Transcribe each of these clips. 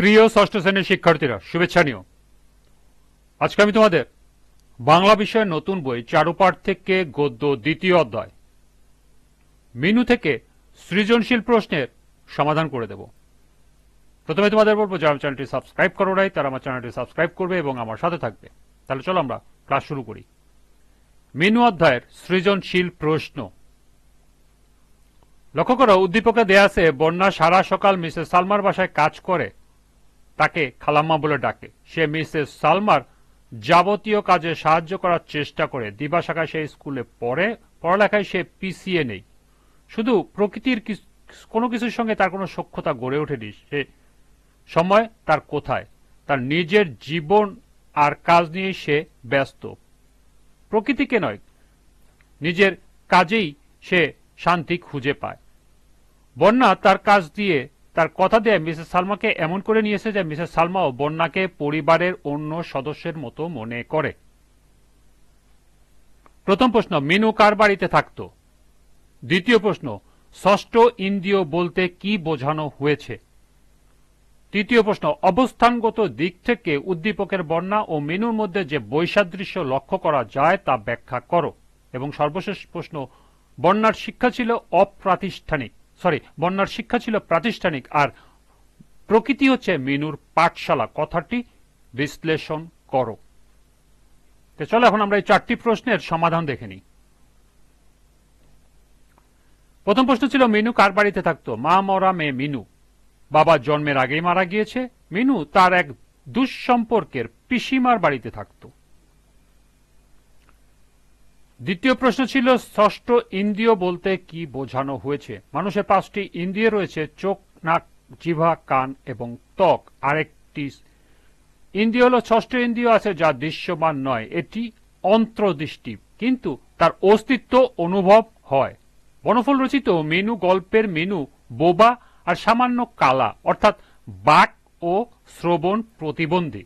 প্রিয় ষষ্ঠ শ্রেণীর শিক্ষার্থীরা, শুভেচ্ছা নিও। আজকে আমি তোমাদের বাংলা বিষয়ের নতুন বই চারুপাঠ থেকে গদ্য দ্বিতীয় অধ্যায় মিনু থেকে সৃজনশীল প্রশ্নের সমাধান করে দেব। প্রথমে তোমাদের বলবো, যারা আমার চ্যানেলটি সাবস্ক্রাইব করো নাই তারা আমার চ্যানেলটি সাবস্ক্রাইব করবে এবং আমার সাথে থাকবে। তাহলে চলো আমরা ক্লাস শুরু করি। মিনু অধ্যায়ের সৃজনশীল প্রশ্ন। লক্ষ্য করো, উদ্দীপকে দেয়া আছে বন্যা সারা সকাল মিসেস সালমার বাসায় কাজ করে, তাকে খালাম্মা বলে ডাকে। সে মিসেস সালমার যাবতীয় কাজে সাহায্য করার চেষ্টা করে। দিবাশাখায় সে স্কুলে পড়ে, পড়ালেখায় সে পিছিয়ে নেই। শুধু প্রকৃতির কোনো কিছুর সঙ্গে তার কোনো সখ্যতা গড়ে ওঠেনি। সে সময় তার কোথায়, তার নিজের জীবন আর কাজ নিয়ে সে ব্যস্ত। প্রকৃতিকে নয়, নিজের কাজেই সে শান্তি খুঁজে পায়। বন্যা তার কাজ দিয়ে, তার কথা দিয়ে মিসেস সালমাকে এমন করে নিয়েছে যে মিসেস সালমাও বন্যাকে পরিবারের অন্য সদস্যের মতো মনে করে। প্রথম প্রশ্ন, মিনু কার বাড়িতে থাকত? দ্বিতীয় প্রশ্ন, ষষ্ঠ ইন্দ্রিয় বলতে কি বোঝানো হয়েছে? তৃতীয় প্রশ্ন, অবস্থানগত দিক থেকে উদ্দীপকের বন্যা ও মিনুর মধ্যে যে বৈসাদৃশ্য লক্ষ্য করা যায় তা ব্যাখ্যা করো। এবং সর্বশেষ প্রশ্ন, বন্যার শিক্ষা ছিল প্রাতিষ্ঠানিক আর প্রকৃতি হচ্ছে মিনুর পাঠশালা, কথাটি বিশ্লেষণ করো। তো চলো এখন আমরা এই চারটি প্রশ্নের সমাধান দেখে নিই। প্রথম প্রশ্ন ছিল, মিনু কার বাড়িতে থাকতো? মা মরা মেয়ে মিনু, বাবা জন্মের আগেই মারা গিয়েছে। মিনু তার এক দুঃসম্পর্কের পিসিমার বাড়িতে থাকত। দ্বিতীয় প্রশ্ন ছিল, ষষ্ঠ ইন্দ্রিয় বলতে কি বোঝানো হয়েছে? মানুষের 5টি ইন্দ্রিয় রয়েছে, চোখ, নাক, জিহ্বা, কান এবং ত্বক। আরেকটি ইন্দ্রিয় হল ষষ্ঠ ইন্দ্রিয় আছে, যা দৃশ্যমান নয়, এটি অন্তর্দৃষ্টি, কিন্তু তার অস্তিত্ব অনুভব হয়। বনফল রচিত মিনু গল্পের মিনু বোবা আর সামান্য কালা, অর্থাৎ বাক ও শ্রবণ প্রতিবন্ধী।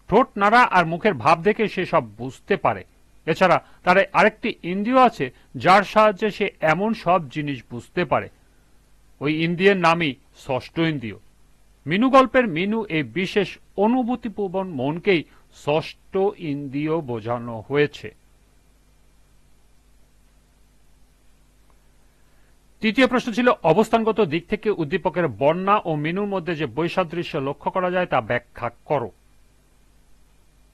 ঠোঁট নাড়া আর মুখের ভাব দেখে সে সব বুঝতে পারে। এছাড়া তার আরেকটি ইন্দ্রিয় আছে, যার সাহায্যে সে এমন সব জিনিস বুঝতে পারে। ওই ইন্দ্রিয়ের নামই ষষ্ঠ ইন্দ্রিয়। মিনু গল্পের মিনু এই বিশেষ অনুভূতিপ্রবণ মনকেই ষষ্ঠ ইন্দ্রিয় বোঝানো হয়েছে। তৃতীয় প্রশ্ন ছিল, অবস্থানগত দিক থেকে উদ্দীপকের বন্যা ও মিনুর মধ্যে যে বৈসাদৃশ্য লক্ষ্য করা যায় তা ব্যাখ্যা করো।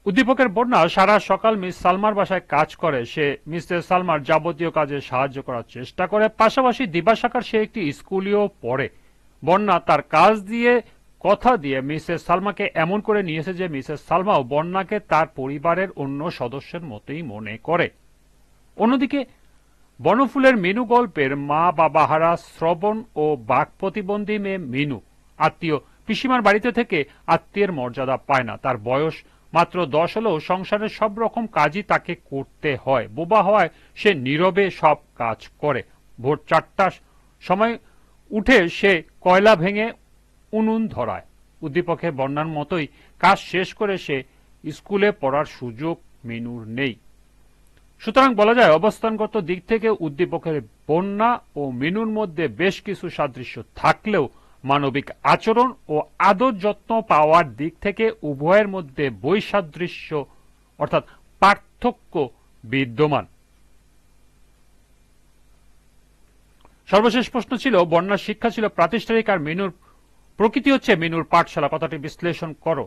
উদ্দীপকের বন্যা সারা সকাল মিস সালমার বাসায় কাজ করে। সে মিসেস সালমার যাবতীয় কাজে সাহায্য করার চেষ্টা করে, পাশাপাশি দিবাশাখার সে একটি স্কুলেও পড়ে। বন্যা তার কাজ দিয়ে, কথা দিয়ে মিসেস সালমাকে এমন করে নিয়েছে যে মিসেস সালমাও বন্যাকে তার পরিবারের অন্য সদস্যের মতোই মনে করে। অন্যদিকে বনফুলের মিনু গল্পের মা বাবা হারা, শ্রবণ ও বাক প্রতিবন্ধী মেয়ে মিনু আত্মীয় পিসিমার বাড়িতে থেকে আত্মীয়ের মর্যাদা পায় না। তার বয়স মাত্র 10 হলেও সংসারের সব রকম কাজই তাকে করতে হয়। বোবা হওয়ায় সে নীরবে সব কাজ করে। ভোর 4টার সময় উঠে সে কয়লা ভেঙে উনুন ধরায়। উদ্দীপকে বন্যার মতোই কাজ শেষ করে সে স্কুলে পড়ার সুযোগ মিনুর নেই। সুতরাং বলা যায়, অবস্থানগত দিক থেকে উদ্দীপকের বন্যা ও মিনুর মধ্যে বেশ কিছু সাদৃশ্য থাকলেও মানবিক আচরণ ও আদর যত্ন পাওয়ার দিক থেকে উভয়ের মধ্যে বৈসাদৃশ্য অর্থাৎ পার্থক্য বিদ্যমান। সর্বশেষ প্রশ্ন ছিল, বন্যার শিক্ষা ছিল প্রাতিষ্ঠানিক আর মিনুর প্রকৃতি হচ্ছে মিনুর পাঠশালা, কথাটি বিশ্লেষণ করো।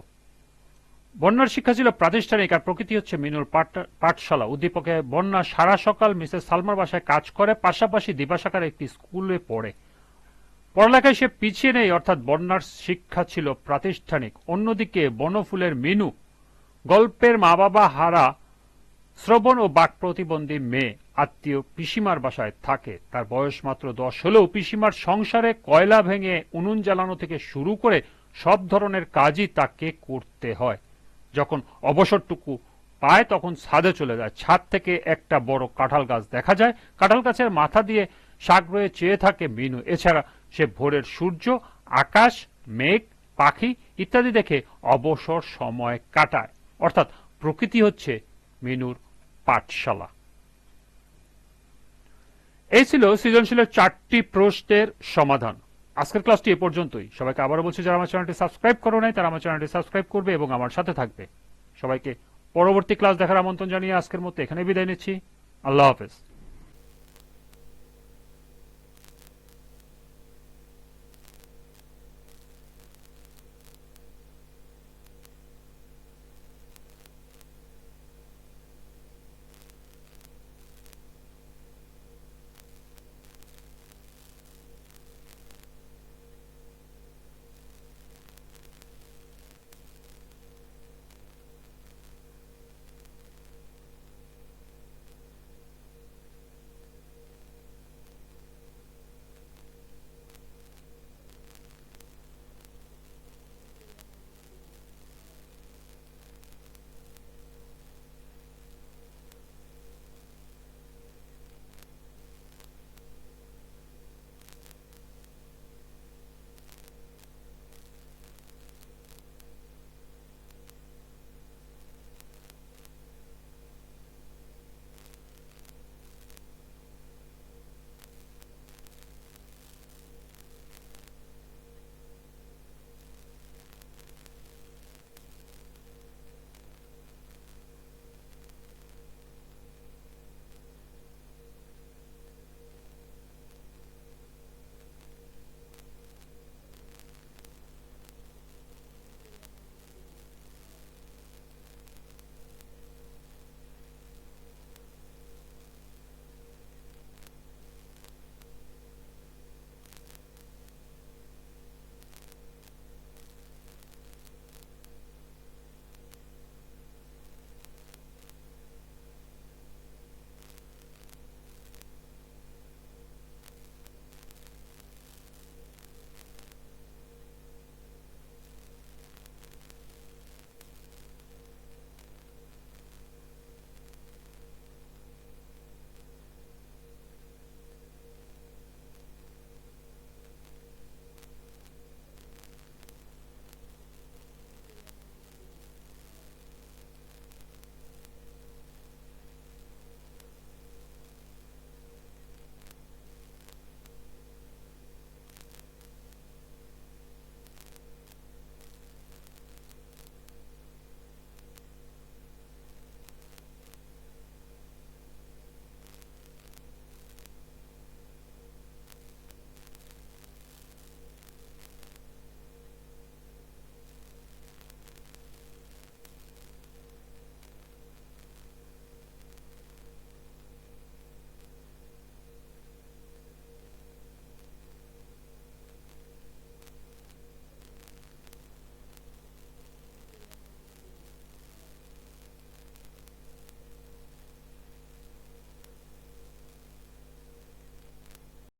বন্যার শিক্ষা ছিল প্রাতিষ্ঠানিক আর প্রকৃতি হচ্ছে মিনুর পাঠশালা। উদ্দীপকে বন্যা সারা সকাল মিসেস সালমার বাসায় কাজ করে, পাশাপাশি দিবাশাখার একটি স্কুলে পড়ে। পড়ালেখায় সে পিছিয়ে নেই, অর্থাৎ বন্যার শিক্ষা ছিল প্রাতিষ্ঠানিক। অন্যদিকে বনফুলের মিনু গল্পের মা বাবা হারা, শ্রবণ ও বাক প্রতিবন্ধী মেয়ে আত্মীয় পিসিমার বাসায় থাকে। তার বয়স মাত্র 10 হলেও পিসিমার সংসারে কয়লা ভেঙে উনুন জ্বালানো থেকে শুরু করে সব ধরনের কাজই তাকে করতে হয়। যখন অবসরটুকু পায় তখন ছাদে চলে যায়। ছাদ থেকে একটা বড় কাঁঠাল গাছ দেখা যায়। কাঁঠাল গাছের মাথা দিয়ে সাগরে চেয়ে থাকে মিনু। এছাড়া সে ভোরের সূর্য, আকাশ, মেঘ, পাখি ইত্যাদি দেখে অবসর সময় কাটায়। অর্থাৎ প্রকৃতি হচ্ছে মিনুর পাঠশালা। এই ছিল সৃজনশীলের 4টি প্রশ্নের সমাধান। আজকের ক্লাসটি এ পর্যন্তই। সবাইকে আবারও বলছি, যারা আমার চ্যানেলটি সাবস্ক্রাইব করো নাই তারা আমার চ্যানেলটি সাবস্ক্রাইব করবে এবং আমার সাথে থাকবে। সবাইকে পরবর্তী ক্লাস দেখার আমন্ত্রণ জানিয়ে আজকের মতো এখানে বিদায় নিচ্ছি। আল্লাহ হাফেজ।